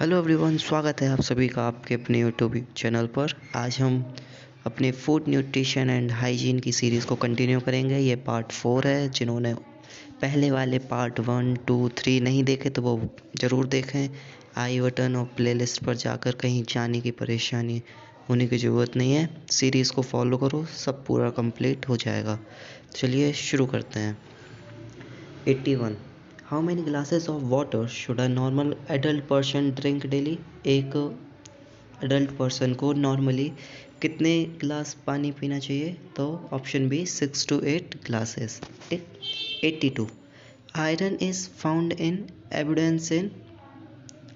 Hello everyone, स्वागत है आप सभी का आपके अपने यूट्यूब चैनल पर। आज हम अपने फूड न्यूट्रिशन एंड हाइजीन की सीरीज़ को कंटिन्यू करेंगे। ये पार्ट 4 है। जिन्होंने पहले वाले पार्ट 1, 2, 3 नहीं देखे तो वो ज़रूर देखें। आई बटन और प्लेलिस्ट पर जाकर कहीं जाने की परेशानी होने की ज़रूरत नहीं है। सीरीज़ को फॉलो करो, सब पूरा कंप्लीट हो जाएगा। चलिए शुरू करते हैं। 81 how many glasses of water should a normal adult person drink daily. एक एडल्ट पर्सन को नॉर्मली कितने ग्लास पानी पीना चाहिए? तो option B 6 to 8 glasses. 82 iron is found in evidence in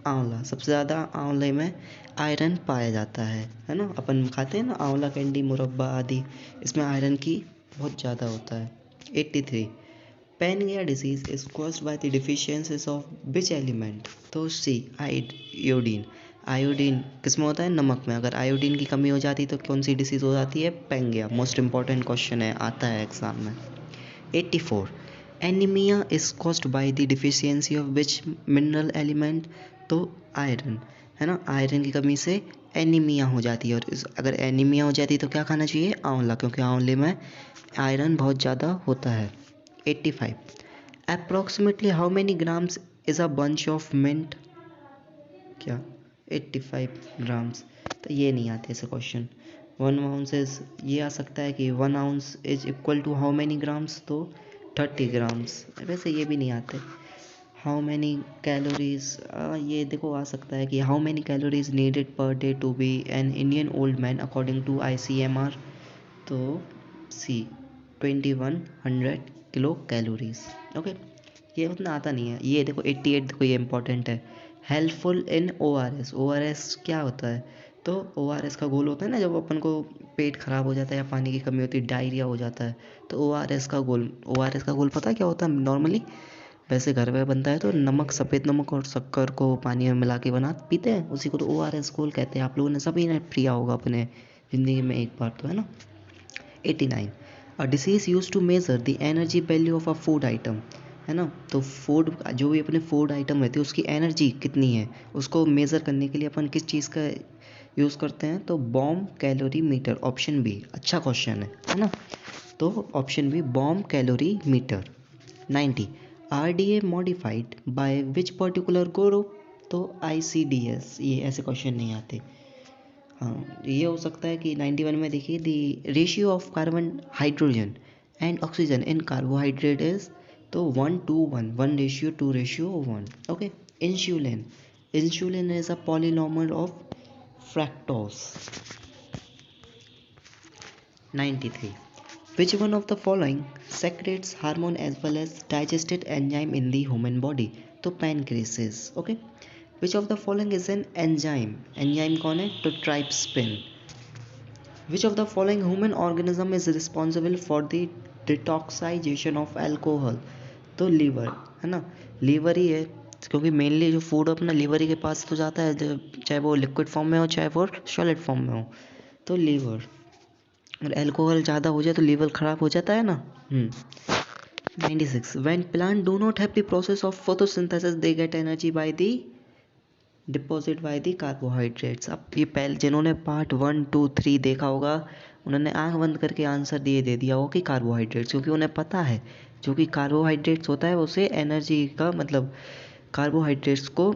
amla. सबसे ज़्यादा आंवले में आयरन पाया जाता है ना। अपन खाते हैं ना आंवला कैंडी, मुरब्बा आदि, इसमें आयरन की बहुत ज़्यादा होता है। 83 pellagra disease is caused by the deficiencies of which element. तो सी आयोडीन। आयोडीन किसमें होता है? नमक में। अगर आयोडीन की कमी हो जाती तो कौन सी डिसीज़ हो जाती है? पैनगिया। मोस्ट इंपॉर्टेंट क्वेश्चन है, आता है एग्जाम में। 84 anaemia is caused by the deficiency of which mineral element. तो आयरन, है ना। आयरन की कमी से एनीमिया हो जाती है, और अगर एनीमिया हो जाती है तो क्या खाना चाहिए? आंवला, क्योंकि आंवले में आयरन बहुत ज़्यादा होता है। 85 approximately how many grams is a bunch of mint. क्या 85 ग्राम्स? तो ये नहीं आते ऐसे क्वेश्चन। 1 आउंस इज, ये आ सकता है कि 1 ounce is equal to how many grams, तो 30 ग्राम्स। वैसे ये भी नहीं आते। हाउ मैनी कैलोरीज, ये देखो आ सकता है कि how many calories needed per day to be an Indian old man according to ICMR। तो सी 2100 किलो कैलोरीज। ओके, ये उतना आता नहीं है। ये देखो 88 देखो, ये इंपॉर्टेंट है। Helpful in ORS। ORS क्या होता है? तो ORS का गोल होता है ना, जब अपन को पेट खराब हो जाता है या पानी की कमी होती है, डायरिया हो जाता है, तो ORS का गोल पता है क्या होता है? नॉर्मली वैसे घर में बनता है तो नमक, सफ़ेद नमक और शक्कर को पानी में मिला के बना पीते हैं, उसी को तो ORS घोल कहते हैं। आप लोगों ने सभी ने पिया होगा अपने ज़िंदगी में एक बार तो, है ना। 89 a disease use to measure the energy value of a food item, है ना। तो फूड, जो भी अपने फूड आइटम रहती है उसकी एनर्जी कितनी है, उसको मेज़र करने के लिए अपन किस चीज़ का यूज़ करते हैं? तो bomb calorie meter. Option B, अच्छा क्वेश्चन है ना। तो option B bomb calorie meter. 90 RDA modified by which particular group. तो ICDS। ये ऐसे क्वेश्चन नहीं आते। हाँ, ये हो सकता है कि 91 में देखिए, the ratio of carbon, hydrogen and oxygen in carbohydrate is, तो 1:1, 1:2:1। Okay. Insulin, insulin is a polymer of fructose. 93 which one of the following secretes hormone as well as digested enzyme in the human body। तो pancreas। Okay. which of the following is an enzyme? Enzyme कौन है? तो trypsin. Which of the following human organism is responsible for the detoxization of alcohol। तो liver, है ना। Liver ही है, क्योंकि mainly जो फूड अपना लीवर ही के पास तो जाता है, चाहे वो लिक्विड फॉर्म में हो चाहे वो सॉलिड फॉर्म में हो। तो लीवर, और अल्कोहल ज़्यादा हो जाए तो लीवर ख़राब हो जाता है ना। 96 when plant do not have the process of photosynthesis they get energy by the deposit by the carbohydrates. अब ये पहले जिन्होंने पार्ट 1, 2, 3 देखा होगा, उन्होंने आंख बंद करके आंसर दे दिया होगा कि कार्बोहाइड्रेट्स, क्योंकि उन्हें पता है जो कि कार्बोहाइड्रेट्स होता है उसे एनर्जी का मतलब, कार्बोहाइड्रेट्स को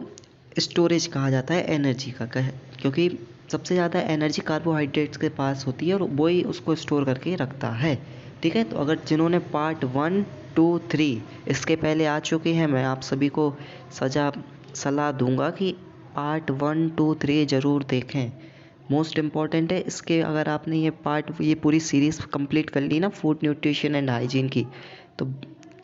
स्टोरेज कहा जाता है एनर्जी का, क्योंकि सबसे ज़्यादा एनर्जी कार्बोहाइड्रेट्स के पास होती है और वही उसको स्टोर करके रखता है। ठीक है, तो अगर जिन्होंने पार्ट 1, 2, 3 इसके पहले आ चुके हैं, मैं आप सभी को सलाह दूंगा कि पार्ट 1, 2, 3 ज़रूर देखें। मोस्ट इम्पॉर्टेंट है इसके। अगर आपने ये पूरी सीरीज़ कंप्लीट कर ली ना, फूड न्यूट्रिशन एंड हाइजीन की, तो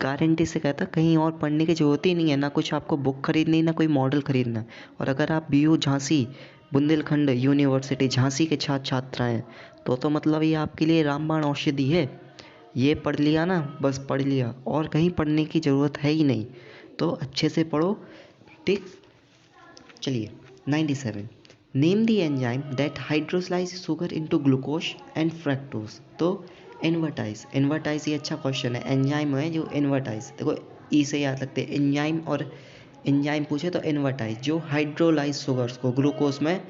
गारंटी से कहता कहीं और पढ़ने की ज़रूरत ही नहीं है। ना कुछ आपको बुक खरीदनी, ना कोई मॉडल खरीदना। और अगर आप BU झांसी बुंदेलखंड यूनिवर्सिटी झांसी के छात्र हैं तो मतलब ये आपके लिए रामबाण औषधि है। ये पढ़ लिया ना, बस पढ़ लिया, और कहीं पढ़ने की ज़रूरत है ही नहीं। तो अच्छे से पढ़ो, ठीक। चलिए 97 name the enzyme that hydrolyse sugar into glucose and fructose. तो इन्वर्टाइज, ये अच्छा क्वेश्चन है। एंजाइम है जो इन्वर्टाइज, देखो ई से याद रखते हैं एंजाइम और एंजाइम पूछे तो इन्वर्टाइज, जो हाइड्रोलाइज शुगर्स को ग्लूकोज में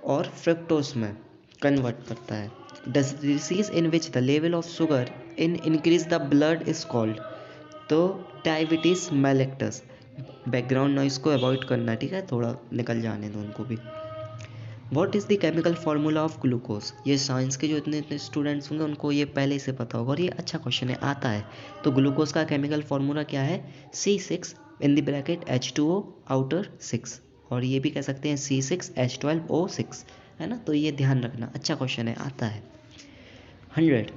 और फ्रक्टोज में कन्वर्ट करता है। Disease in which the level of sugar in increase the blood is called, तो डायबिटीज़ मेलेक्टस। बैकग्राउंड नॉइस को अवॉइड करना, ठीक है, थोड़ा निकल जाने दो उनको भी। What is the chemical formula of glucose, ये साइंस के जो इतने इतने स्टूडेंट्स होंगे उनको ये पहले से पता होगा और ये अच्छा क्वेश्चन है, आता है। तो ग्लूकोज का केमिकल फार्मूला क्या है, C6 in the bracket H2O outer 6, और ये भी कह सकते हैं C6H12O6, है ना। तो ये ध्यान रखना, अच्छा क्वेश्चन है, आता है। 100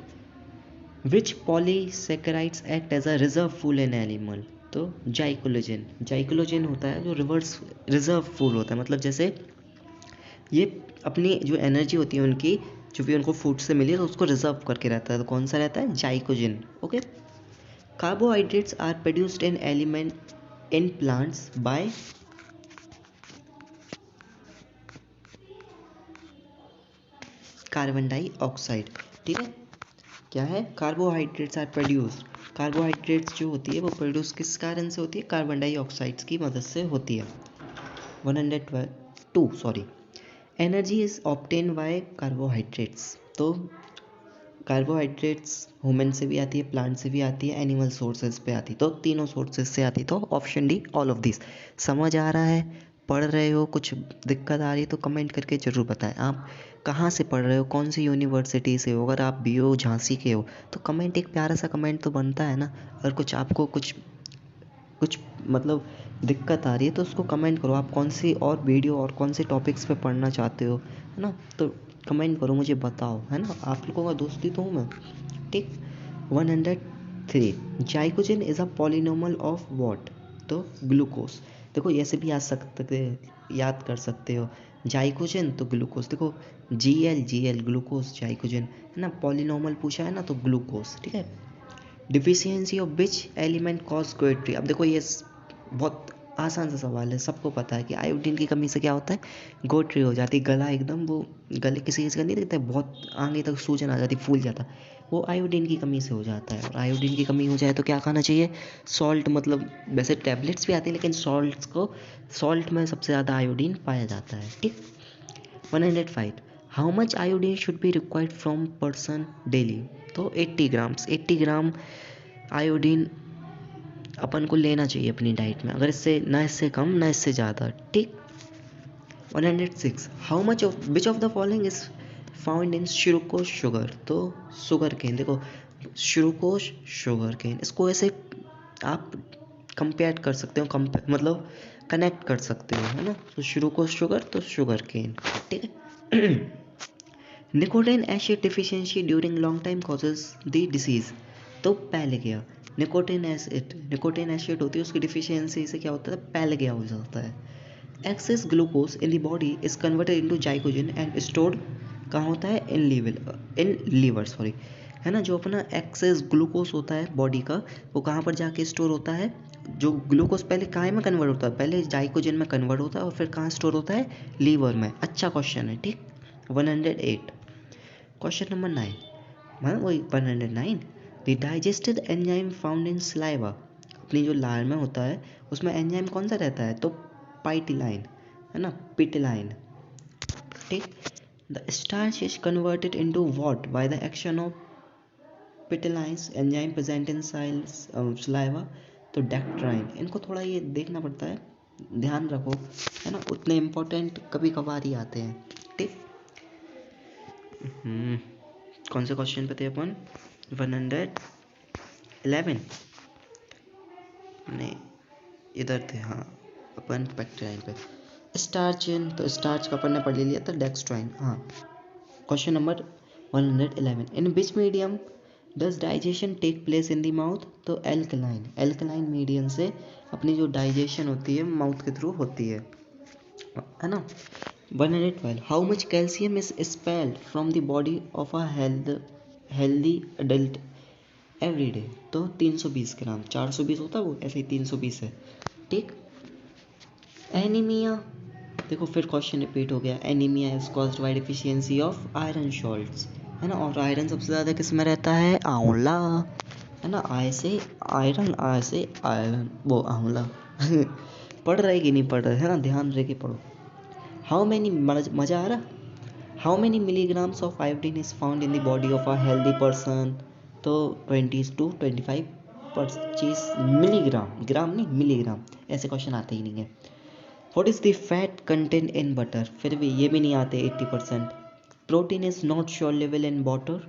which polysaccharides act as a reserve fuel in animal, तो जाइकोलोजन। जाइकोलोजन होता है जो रिवर्स रिजर्व फूल होता है, मतलब जैसे ये अपनी जो एनर्जी होती है उनकी, जो भी उनको फूड से मिली है तो उसको रिजर्व करके रहता है, तो कौन सा रहता है, glycogen. Okay. Carbohydrates are produced in element in plants by carbon dioxide, ठीक है। क्या है, कार्बोहाइड्रेट्स आर प्रोड्यूस्ड, कार्बोहाइड्रेट्स जो होती है वो प्रोड्यूस किस कारण से होती है, कार्बन डाइऑक्साइड्स की मदद से होती है। 112 sorry, energy is obtain bye carbohydrates, तो कार्बोहाइड्रेट्स ह्यूमन से भी आती है, प्लांट से भी आती है, एनिमल सोर्सेज पे आती है, तो तीनों सोर्सेज से आती है। तो option D all of this. समझ आ रहा है, पढ़ रहे हो, कुछ दिक्कत आ रही है तो कमेंट करके ज़रूर बताएं। आप कहाँ से पढ़ रहे हो, कौन सी यूनिवर्सिटी से हो, अगर आप BU झांसी के हो तो कमेंट, एक प्यारा सा कमेंट तो बनता है ना। अगर कुछ आपको कुछ मतलब दिक्कत आ रही है तो उसको कमेंट करो, आप कौन सी और वीडियो और कौन से टॉपिक्स पे पढ़ना चाहते हो, है ना। तो कमेंट करो, मुझे बताओ, है ना, आप लोगों का दोस्ती तो हूँ मैं, ठीक। 103 glycogen is a polymer of what, तो ग्लूकोज। देखो ऐसे भी याद कर सकते हो, जाइकोजन तो ग्लूकोज, देखो GL ग्लूकोज जाइकोजन, है ना। पॉलिनोमल पूछा है ना तो ग्लूकोज, ठीक है। Deficiency of which element cause goitre, अब देखो ये बहुत आसान सा सवाल है, सबको पता है कि आयोडीन की कमी से क्या होता है, गोइट्री हो जाती है, गला एकदम, वो गले किसी किसी का नहीं दिखता है, बहुत आगे तक सूजन आ जाती, फूल जाता, वो आयोडीन की कमी से हो जाता है। और आयोडीन की कमी हो जाए तो क्या खाना चाहिए, सॉल्ट, मतलब वैसे टैबलेट्स भी आती हैं लेकिन सॉल्ट में सबसे ज़्यादा आयोडीन पाया जाता है, ठीक। 105 how much iodine should be required from person daily, तो 80 ग्राम आयोडीन अपन को लेना चाहिए अपनी डाइट में, अगर इससे ना इससे कम ना इससे ज़्यादा, ठीक। 106 how much of which of the following is found in sucrose sugar, तो शुगर केन, देखो शुगरकोश शुगर केन, इसको ऐसे आप कंपेयर कर सकते हो, मतलब कनेक्ट कर सकते हो, है ना। तो शुगरकोश शुगर तो शुगर केन, ठीक है। Nicotine acid deficiency during long time causes the disease, तो पैलेगिया। निकोटीन एसिड होती है, उसकी डिफिशियंसी से क्या होता है, पैलेगिया हो जाता है। Excess glucose in the body is converted into glycogen and stored कहाँ होता है, इन लीवर सॉरी, है ना। जो अपना एक्सेस ग्लूकोज होता है बॉडी का, वो कहाँ पर जाके स्टोर होता है, जो ग्लूकोज पहले कहाँ में कन्वर्ट होता है, पहले जाइकोजन में कन्वर्ट होता है और फिर कहाँ स्टोर होता है, लीवर में। अच्छा क्वेश्चन है, ठीक। 108 क्वेश्चन नंबर 9, मतलब वही 109 the digested enzyme found in saliva, अपनी जो लार में होता है उसमें एंजाइम कौन सा रहता है, तो पाइटिलाइन, है ना, पिटिलाइन, ठीक। The starch is converted into what by the action of ptyalin enzyme present in saliva, तो डेक्ट्राइन। इनको थोड़ा ये देखना पड़ता है, ध्यान रखो, है ना, उतने इम्पोर्टेंट कभी कभार ही आते हैं, ठीक। कौन से क्वेश्चन पे थे अपन, 111 नहीं, इधर थे, हाँ अपन पेक्ट्राइन पे। स्टार्चिन, तो स्टार्च का अपन ने पढ़ लिया था, डेक्स्ट्राइन, हाँ। Question number 111 in which medium does digestion take place in the mouth, तो एल्कलाइन मीडियम से अपनी जो डाइजेशन होती है माउथ के थ्रू होती है ना। 112 how much calcium is expelled from the body of a healthy adult every day, तो 320 ग्राम, 420 होता है वो, ऐसे ही 320 है, ठीक। एनीमिया, देखो फिर क्वेश्चन रिपीट हो गया, anaemia is caused by deficiency of iron salts, है ना। और आयरन सबसे ज़्यादा किस में रहता है, आंवला, है ना। आय से आयरन, वो आंवला, पढ़ रहे कि नहीं पढ़ रहे, है ना, ध्यान रह के पढ़ो। हाउ मैनी, मज़ा आ रहा। How many milligrams of iodine is found in the body of a healthy person, तो 20 to 25 25 मिलीग्राम, ग्राम नहीं मिलीग्राम, ऐसे क्वेश्चन आते ही नहीं है। What is the fat content in butter, फिर भी ये भी नहीं आते 80%। Protein is not soluble in water,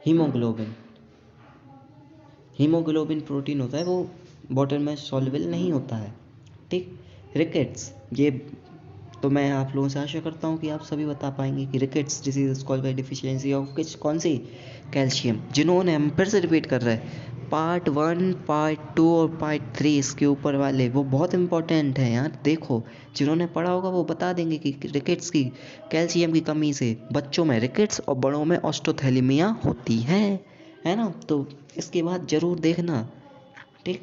haemoglobin, haemoglobin protein होता है, वो वाटर में सॉल्युबल नहीं होता है, ठीक। रिकेट्स, ये तो मैं आप लोगों से आशा करता हूँ कि आप सभी बता पाएंगे कि rickets disease is called by deficiency of किस, कौन सी, कैल्शियम। जिन्होंने, हम फिर से रिपीट कर रहे हैं, पार्ट 1, पार्ट 2 और पार्ट 3 इसके ऊपर वाले वो बहुत इंपॉर्टेंट है यार। देखो जिन्होंने पढ़ा होगा वो बता देंगे कि रिकेट्स की, कैल्शियम की कमी से बच्चों में रिकेट्स और बड़ों में ऑस्टोथैलेमिया होती है ना। तो इसके बाद ज़रूर देखना, ठीक।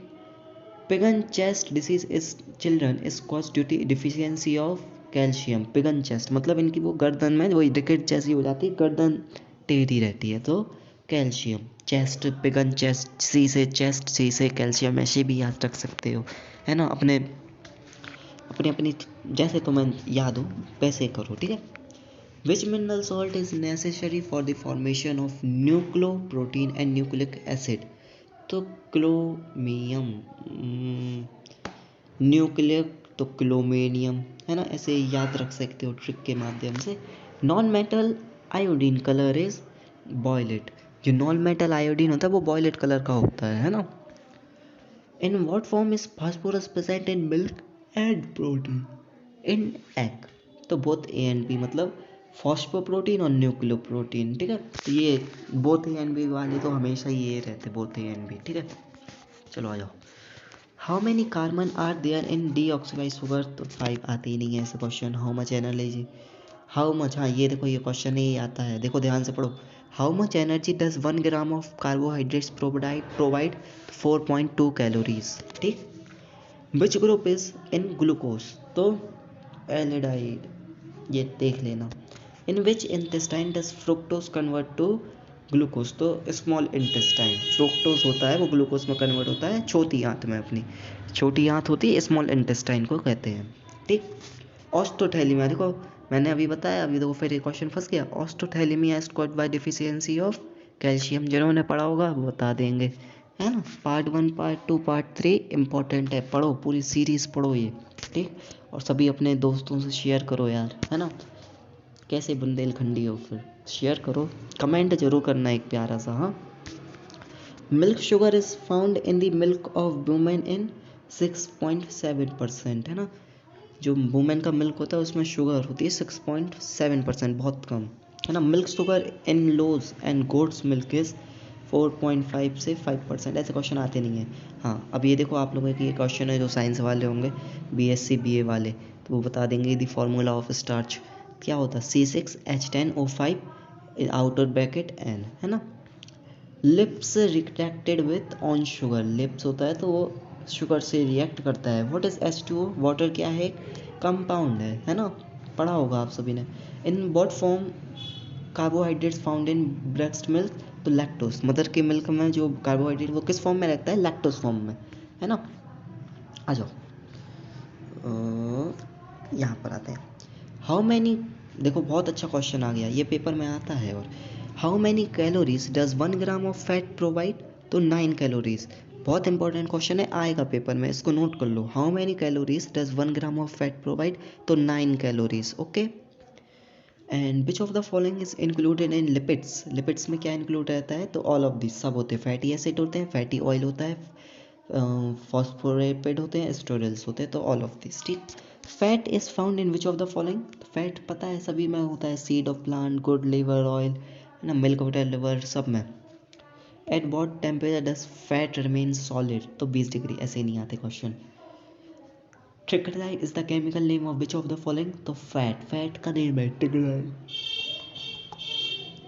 Pigeon chest disease is children is cause due to deficiency of calcium. Pigeon chest मतलब इनकी वो गर्दन में वही रिकेट जैसी हो जाती है, गर्दन टेढ़ी रहती है, तो कैल्शियम। चेस्ट, पिगन चेस्ट, सी से चेस्ट, सी से कैल्शियम, ऐसे भी याद रख सकते हो, है ना। अपने अपनी अपनी जैसे तुम्हें याद हो वैसे करो, ठीक है। विच mineral salt is necessary for the formation of nucleoprotein and nucleic acid, तो क्लोमियम, न्यूक्लियक तो क्लोमेनियम, है ना, ऐसे याद रख सकते हो ट्रिक के माध्यम से। Non metal iodine colour is violet, जो नॉन मेटल आयोडीन होता है वो वॉयलेट कलर का होता है ना। In what form is phosphorus present in milk and protein in egg, तो बोथ ए एंड बी, मतलब फॉस्फोप्रोटीन और न्यूक्लियोप्रोटीन, ठीक है। तो ये बोथ ए एंड बी वाले तो हमेशा ये रहते, बोथ ए एंड बी, ठीक है। चलो आ जाओ। How many carbon are there in deoxidized sugar, तो 5 आते ही नहीं है ऐसे question. How much energy, how much, हाँ ये देखो ये क्वेश्चन ही आता है, देखो ध्यान से पढ़ो। How much energy does 1 gram of carbohydrates provide, 4.2 calories, ठीक। Which group is in glucose, तो एल्डिहाइड, ये देख लेना। In which intestine does fructose convert to glucose, तो स्मॉल इंटेस्टाइन, फ्रुक्टोज होता है वो ग्लूकोज में कन्वर्ट होता है छोटी आंत में, अपनी छोटी आंत होती है, स्मॉल इंटेस्टाइन को कहते हैं, ठीक। ऑस्टोथैलेमिया, देखो मैंने अभी बताया, अभी देखो फिर ये क्वेश्चन फंस गया। Osteomalacia is caused by deficiency of calcium, जिन्होंने पढ़ा होगा वो बता देंगे, है ना। पार्ट 1, पार्ट 2, पार्ट 3 इंपॉर्टेंट है, पढ़ो पूरी सीरीज़ पढ़ो ये, ठीक। और सभी अपने दोस्तों से शेयर करो यार, है ना। कैसे बुंदेलखंडी हो फिर शेयर करो, कमेंट जरूर करना एक प्यारा सा, हाँ। Milk sugar is found in the milk of women in 6.7%, है ना। जो वुमेन का मिल्क होता है उसमें शुगर होती है 6.7%, बहुत कम, है ना। Milk sugar in lows and goat's milk is 4.5 से 5%, ऐसे क्वेश्चन आते नहीं हैं। हाँ अब ये देखो आप लोगों की ये क्वेश्चन है जो साइंस वाले होंगे, BSc BA वाले, तो वो बता देंगे द फॉर्मूला ऑफ स्टार्च क्या होता है, C6H10O5 आउटर ब्रैकेट N, है ना। Lips reacted with on sugar, lips होता है तो वो शुगर से रिएक्ट करता है। व्हाट इज H2O, वाटर क्या है, कंपाउंड है ना, पढ़ा होगा आप सभी ने। इन what form carbohydrates found in breast milk, तो लैक्टोज, मदर के मिल्क में जो कार्बोहाइड्रेट वो किस फॉर्म में रहता है, लैक्टोज फॉर्म में, है ना। आ जाओ यहाँ पर आते हैं। हाउ मैनी, देखो बहुत अच्छा क्वेश्चन आ गया, ये पेपर में आता है। और how many calories does 1 gram of fat provide, तो 9 कैलोरीज, बहुत इंपॉर्टेंट क्वेश्चन है, आएगा पेपर में, इसको नोट कर लो। How many calories does 1 gram of fat provide, तो 9 calories, okay. And which of the following is included in lipids, lipids में क्या इंक्लूड रहता है, तो ऑल ऑफ दिस, सब होते हैं। फैटी एसिड होते हैं, फैटी ऑयल होता है, फॉस्फोलिपिड होते हैं, स्टेरॉल्स होते हैं, तो ऑल ऑफ दिस, ठीक। Fat is found in which of the following, fat पता है सभी में होता है, seed of plant, cod liver oil, है ना, मिल्क बटर लिवर, सब में। At what temperature does fat remain solid, तो 20 डिग्री, ऐसे नहीं आते question. Triglyceride is the chemical name of which of the following, तो फैट का नेम है triglyceride.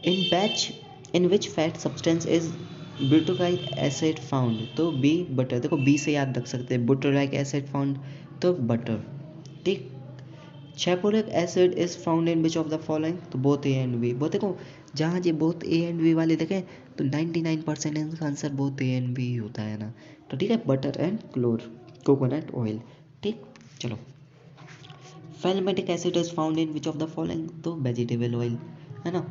In batch in which fat substance is butyric acid found, तो B butter, देखो B से याद रख सकते हैं, ब्यूटाइक एसिड फाउंड, तो बटर, ठीक। शैपोरिक acid is found in which of the following, तो बोथ ए एंड बी, वो देखो जहाँ ये बोथ ए एंड बी वाले देखें तो 99% इनका answer both A and B होता है ना, तो ठीक है, बटर एंड क्लोर। Coconut oil. ठीक, चलो। Palmitic acid is found in which of the following, तो वेजिटेबल ऑयल है ना।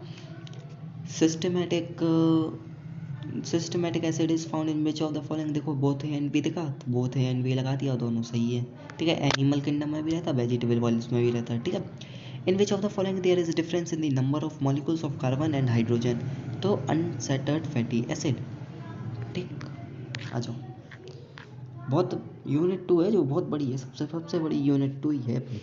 Systematic acid is found in which of the following, देखो बोथ ए एंड बी दिखा, तो बोथ ए एंड बी लगा दिया, दोनों सही है। ठीक है, एनिमल किंगडम में भी रहता है, वेजिटेबल ऑयल्स में भी रहता है। ठीक है, in which of the following there is difference in the number of molecules of carbon and hydrogen, तो अनसैचुरेटेड फैटी एसिड। ठीक, आ जाओ। बहुत यूनिट 2 है जो बहुत बड़ी है, सबसे बड़ी यूनिट 2 ही है भाई।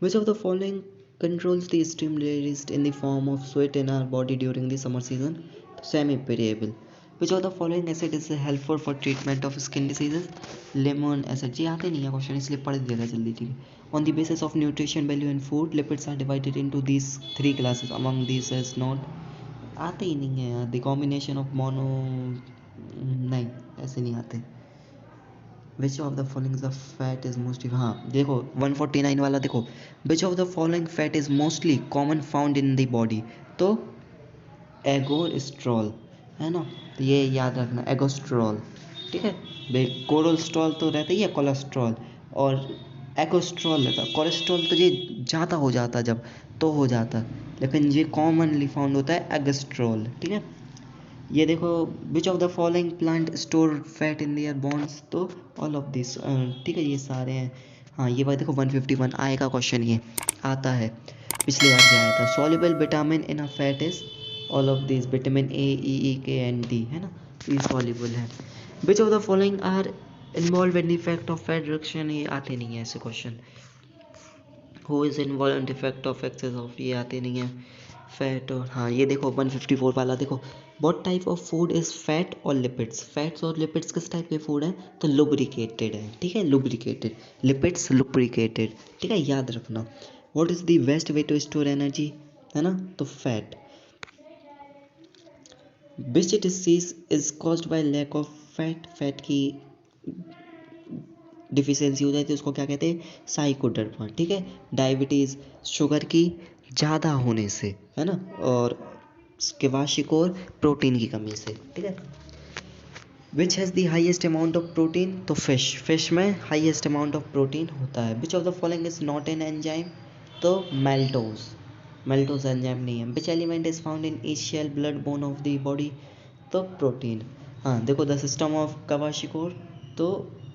Which of the following controls the stream released in the form of sweat in our body during the summer season? Semi-permeable. Which of the following acid is helpful for treatment of skin diseases? Lemon acid. जी आते नहीं है question, इसलिए पढ़ दिया जल्दी। ठीक है। On the basis of nutrition value in food, lipids are divided into these three classes. Among these is not, आते ही नहीं है यार। The combination of mono, नहीं ऐसे नहीं आते। विच of the following the fat is mostly, हाँ देखो 149 वाला देखो, विच of the following fat is mostly common found in the body, तो एगोस्ट्रॉल है ना, तो ये याद रखना एगोस्ट्रॉल। ठीक है भाई, कोलेस्ट्रॉल तो रहता ही है कोलेस्ट्रॉल, और एगोस्ट्रॉल रहता है। कोलेस्ट्रॉल तो ये ज़्यादा हो जाता जब तो हो जाता, लेकिन ये कॉमनली फाउंड होता है एगोस्ट्रॉल। ठीक है, ये देखो विच of the following plant store fat in their bones, तो ऑल ऑफ दिस। ठीक है, ये सारे हैं। हाँ ये बात देखो 151 आएगा क्वेश्चन, ये आता है, पिछली बार भी आया था। Soluble vitamin in a fat is all of this, vitamin A, E, K and D है ना, ये सॉल्युबल है। Which of the following are involve in the effect of fat reduction, ये आते नहीं है ऐसे question. Who is involve in the effect of excess of, ये आते नहीं है। फैट और, हाँ ये देखो 154 वाला देखो, what type of food is fat और लिपिड्स, फैट्स और लिपिड्स किस टाइप के फूड हैं, तो लुब्रिकेटेड है। ठीक है, लुब्रिकेटेड, लिपिड्स लुब्रिकेटेड। ठीक है, याद रखना। What is the best way to store energy, है ना, तो fat. Which disease is caused by lack of fat, fat की डिफिशियंसी हो जाती है उसको क्या कहते हैं, साइकोडर्मा। ठीक है, डायबिटीज़ शुगर की ज़्यादा होने से, है ना, और क्वाशिकोर प्रोटीन की कमी से। ठीक है, which has the highest amount of protein, तो फिश में हाईएस्ट अमाउंट ऑफ प्रोटीन होता है। Which of the following is not an enzyme, तो मेल्टोज एंजाइम नहीं है। Which element is found in each blood bone of the body, तो protein. हाँ देखो द सिस्टम ऑफ क्वाशिकोर, तो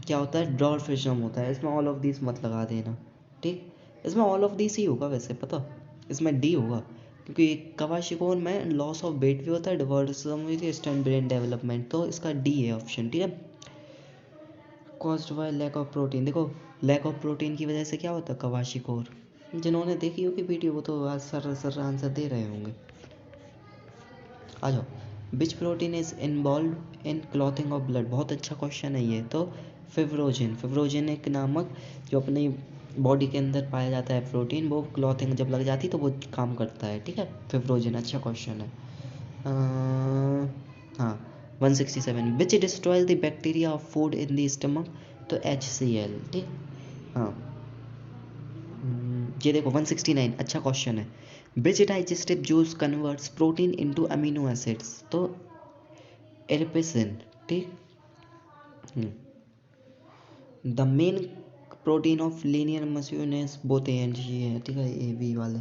क्या होता है, ड्वार्फिज्म होता है। इसमें ऑल ऑफ दिस मत लगा देना। ठीक, इसमें ऑल ऑफ दिस ही होगा वैसे, पता इसमें डी होगा, क्योंकि क्वाशिकोर में लॉस ऑफ वेट भी होता है, ड्वार्फिज्म भी, स्टैंड ब्रेन डेवलपमेंट, तो इसका डी है ऑप्शन। ठीक है, caused by lack of protein, देखो लैक ऑफ प्रोटीन की वजह से क्या होता है क्वाशिकोर, जिन्होंने देखी होगी वीडियो वो तो आज सर आंसर दे रहे होंगे। आ जाओ, विच protein is involve in clothing of blood, बहुत अच्छा क्वेश्चन है ये, तो फिब्रोजिन एक नामक जो अपनी बॉडी के अंदर पाया जाता है प्रोटीन, वो क्लॉथिंग जब लग जाती है तो वो काम करता है। ठीक है, फिब्रोजिन अच्छा क्वेश्चन है। हाँ 167, which destroys the bacteria of food in the stomach, तो HCl। ठीक, हाँ ये देखो 169 अच्छा क्वेश्चन है। Which digestive juice converts protein into amino acids, तो एरिपेसिन। ठीक, the main protein of linear मस्यूनेस बोथ ए एंड जी है। ठीक है, ए बी वाले।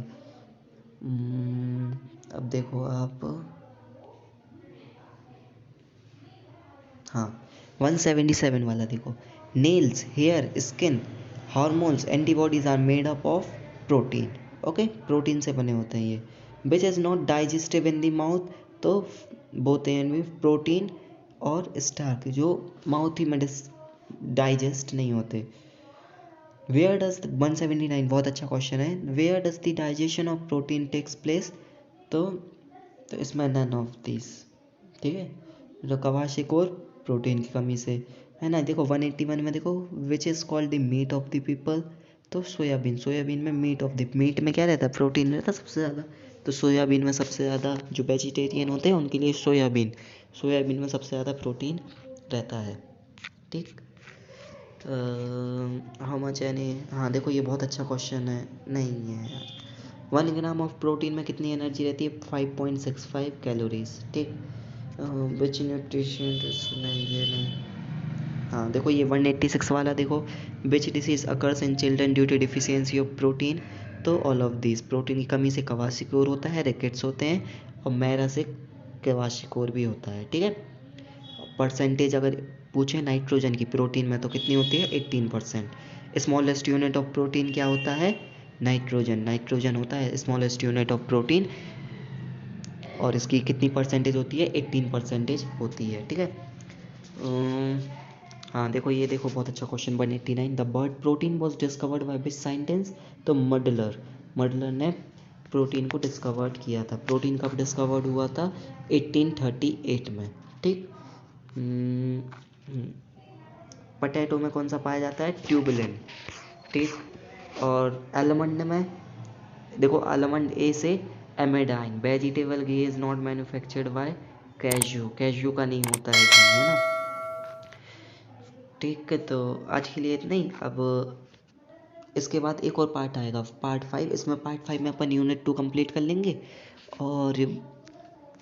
अब देखो आप, हाँ 177 वाला देखो, nails, hair, skin, hormones, antibodies are made up of protein. Okay, protein से बने होते हैं ये। Which is not digestive in the mouth, तो बोथ एंड में प्रोटीन और स्टार्च जो माउथ ही में डाइजेस्ट नहीं होते। वेयर डज 179 बहुत अच्छा क्वेश्चन है, where does the digestion of protein takes place, तो इसमें नन ऑफ दिस। ठीक है, जो क्वाशिकोर प्रोटीन की कमी से, है ना। देखो 181 में देखो, which is called the meat of the people, तो सोयाबीन में मीट में क्या रहता है, प्रोटीन रहता है सबसे ज़्यादा, तो सोयाबीन में सबसे ज़्यादा जो वेजिटेरियन होते हैं उनके लिए सोयाबीन में सबसे ज़्यादा प्रोटीन रहता है। ठीक, हाउ मच यानी, हाँ देखो ये बहुत अच्छा क्वेश्चन है, नहीं है यार। 1 ग्राम ऑफ प्रोटीन में कितनी एनर्जी रहती है, 5.65 कैलोरीज। ठीक, विच न्यूट्रिशन, नहीं ये नहीं, हाँ देखो ये 186 वाला देखो, which disease occurs in children due to deficiency of protein. तो ऑल ऑफ दिस, प्रोटीन की कमी से क्वाशियोर होता है, रिकेट्स होते हैं, और मैरा से क्वाशियोर भी होता है। ठीक है, परसेंटेज अगर पूछे नाइट्रोजन की प्रोटीन में तो कितनी होती है, 18%। स्मॉलेस्ट यूनिट ऑफ प्रोटीन क्या होता है, नाइट्रोजन। नाइट्रोजन होता है स्मॉलेस्ट यूनिट ऑफ प्रोटीन, और इसकी कितनी परसेंटेज होती है, 18% होती है। ठीक है, हाँ देखो ये देखो बहुत अच्छा question 189, the bird protein was discovered by which scientist. तो मडलर, मडलर ने प्रोटीन को डिस्कवर्ड किया था। प्रोटीन कब डिस्कवर्ड हुआ था, 1838 में। ठीक, पटेटो में कौन सा पाया जाता है, ट्यूबुलिन। ठीक, और आलमंड में देखो, आलमंड ए से amandine. Vegetable ghee is not manufactured by cashew, cashew का नहीं होता है घी, है ना। ठीक है, तो आज के लिए इतना ही। अब इसके बाद एक और पार्ट आएगा, पार्ट 5। इसमें पार्ट 5 में अपन यूनिट 2 कंप्लीट कर लेंगे, और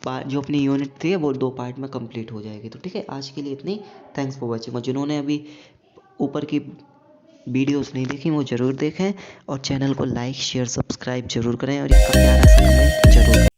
जो अपनी यूनिट 3 है वो 2 पार्ट में कंप्लीट हो जाएगी। तो ठीक है, आज के लिए इतनी। Thanks for watching. और जिन्होंने अभी ऊपर की वीडियोस नहीं देखी वो ज़रूर देखें, और चैनल को लाइक शेयर सब्सक्राइब जरूर करें, और एक प्यारा सा कमेंट जरूर करें।